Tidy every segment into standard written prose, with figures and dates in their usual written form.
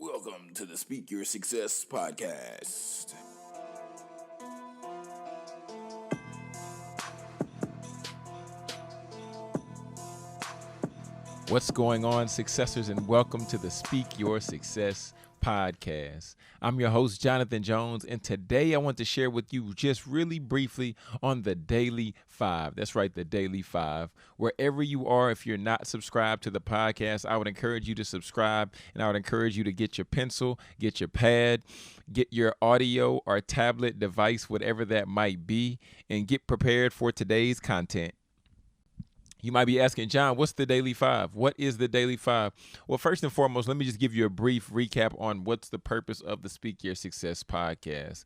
Welcome to the Speak Your Success podcast. What's going on, successors, and welcome to the Speak Your Success podcast. I'm your host, Jonathan Jones, and today I want to share with you just really briefly on the Daily 5. That's right, the Daily 5. Wherever you are, if you're not subscribed to the podcast, I would encourage you to subscribe, and I would encourage you to get your pencil, get your pad, get your audio or tablet device, whatever that might be, and get prepared for today's content. You might be asking, John, what's the Daily 5? What is the Daily 5? Well, first and foremost, let me just give you a brief recap on what's the purpose of the Speak Your Success podcast.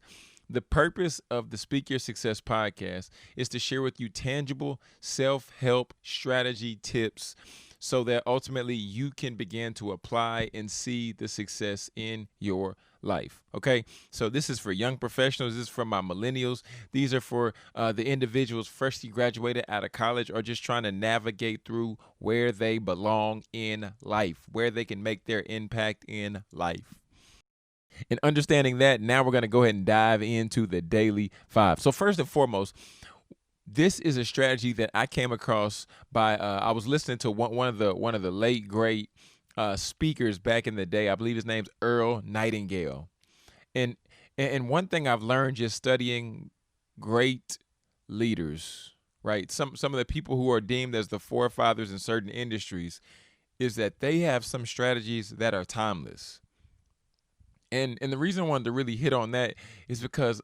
The purpose of the Speak Your Success podcast is to share with you tangible self-help strategy tips so that ultimately you can begin to apply and see the success in your life. Okay, so this is for young professionals. This is for my millennials. These are for the individuals freshly graduated out of college or just trying to navigate through where they belong in life, where they can make their impact in life. And understanding that, now we're going to go ahead and dive into the Daily 5. So first and foremost, this is a strategy that I came across by I was listening to one of the late great speakers back in the day. I believe his name's Earl Nightingale. And one thing I've learned just studying great leaders, right? Some of the people who are deemed as the forefathers in certain industries is that they have some strategies that are timeless. And the reason I wanted to really hit on that is because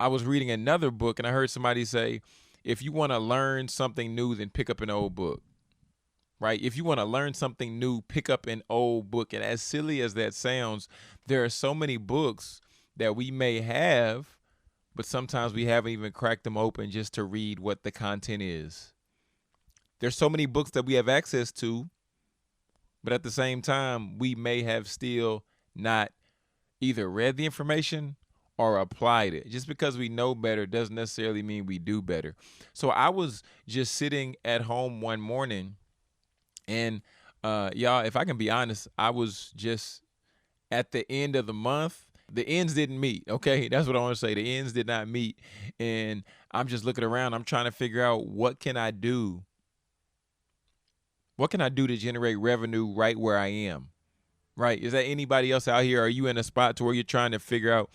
I was reading another book and I heard somebody say, if you want to learn something new, then pick up an old book, right? If you want to learn something new, pick up an old book. And as silly as that sounds, there are so many books that we may have, but sometimes we haven't even cracked them open just to read what the content is. There's so many books that we have access to, but at the same time, we may have still not either read the information or applied it. Just because we know better doesn't necessarily mean we do better. So I was just sitting at home one morning and y'all, if I can be honest, I was just at the end of the month. The ends didn't meet, okay? That's what I want to say. The ends did not meet. And I'm just looking around. I'm trying to figure out what can I do? What can I do to generate revenue right where I am? Right? Is that anybody else out here? Are you in a spot to where you're trying to figure out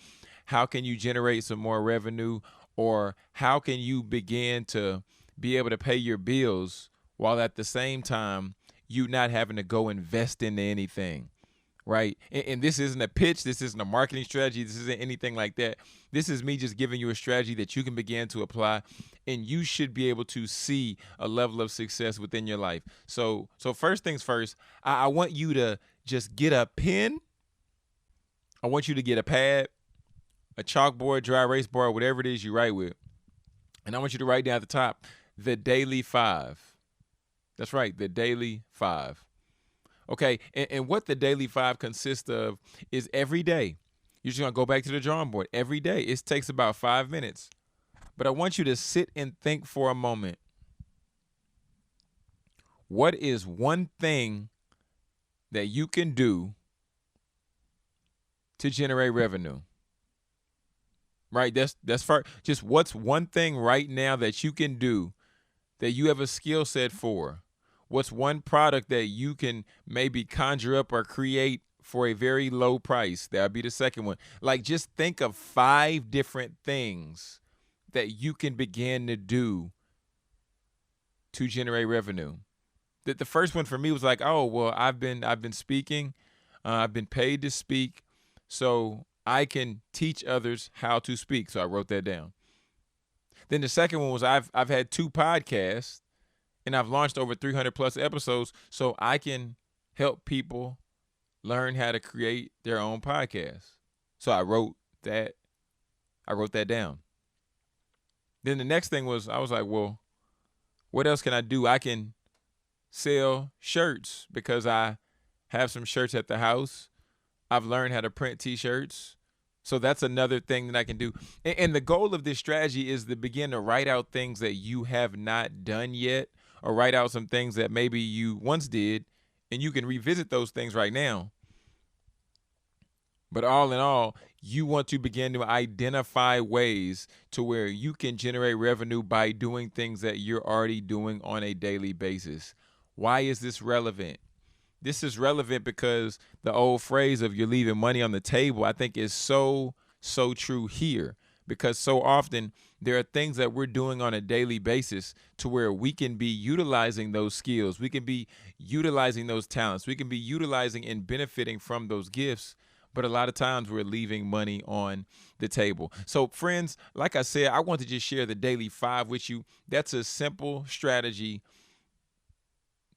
how can you generate some more revenue, or how can you begin to be able to pay your bills while at the same time you not having to go invest into anything, right? And this isn't a pitch. This isn't a marketing strategy. This isn't anything like that. This is me just giving you a strategy that you can begin to apply, and you should be able to see a level of success within your life. So first things first, I want you to just get a pen. I want you to get a pad, a chalkboard, dry erase board, whatever it is you write with. And I want you to write down at the top, the Daily 5. That's right, the Daily 5. Okay, and what the Daily 5 consists of is every day. You're just going to go back to the drawing board every day. It takes about 5 minutes. But I want you to sit and think for a moment. What is one thing that you can do to generate revenue? Right? That's far. Just what's one thing right now that you can do that you have a skill set for? What's one product that you can maybe conjure up or create for a very low price? That would be the second one. Like, just think of 5 different things that you can begin to do to generate revenue. The first one for me was like, oh, well, I've been speaking. I've been paid to speak, so I can teach others how to speak. So I wrote that down. Then the second one was I've had 2 podcasts and I've launched over 300 plus episodes, so I can help people learn how to create their own podcast. So I wrote that down. Then the next thing was I was like, well, what else can I do? I can sell shirts because I have some shirts at the house. I've learned how to print t-shirts. So that's another thing that I can do. And the goal of this strategy is to begin to write out things that you have not done yet, or write out some things that maybe you once did, and you can revisit those things right now. But all in all, you want to begin to identify ways to where you can generate revenue by doing things that you're already doing on a daily basis. Why is this relevant? This is relevant because the old phrase of you're leaving money on the table, I think is so true here, because so often there are things that we're doing on a daily basis to where we can be utilizing those skills. We can be utilizing those talents. We can be utilizing and benefiting from those gifts. But a lot of times we're leaving money on the table. So friends, like I said, I want to just share the daily 5 with you. That's a simple strategy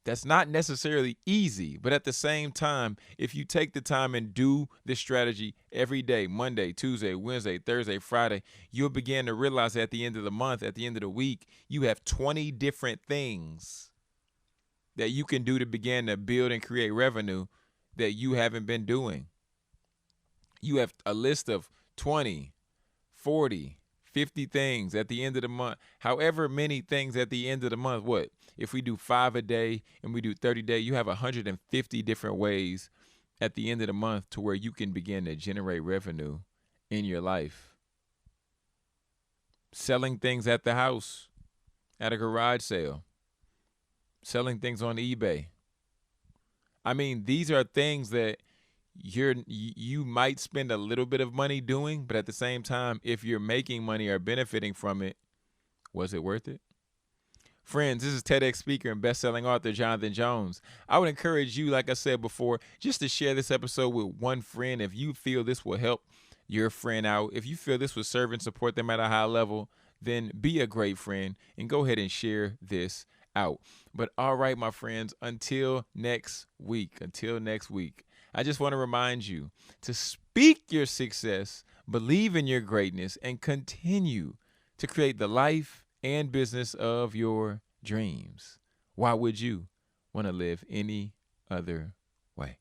that's not necessarily easy, but at the same time, if you take the time and do this strategy every day, Monday, Tuesday, Wednesday, Thursday, Friday, you'll begin to realize at the end of the month, at the end of the week, you have 20 different things that you can do to begin to build and create revenue that you haven't been doing. You have a list of 20, 40, 50 things at the end of the month, however many things at the end of the month. What? If we do 5 a day and we do 30 days, you have 150 different ways at the end of the month to where you can begin to generate revenue in your life. Selling things at the house, at a garage sale, selling things on eBay. I mean, these are things that you might spend a little bit of money doing, but at the same time, if you're making money or benefiting from it, was it worth it? Friends, this is TEDx speaker and best-selling author Jonathan Jones. I would encourage you, like I said before, just to share this episode with one friend if you feel this will help your friend out. If you feel this will serve and support them at a high level, then be a great friend and go ahead and share this out. But all right, my friends, until next week, I just want to remind you to speak your success, believe in your greatness, and continue to create the life and business of your dreams. Why would you want to live any other way?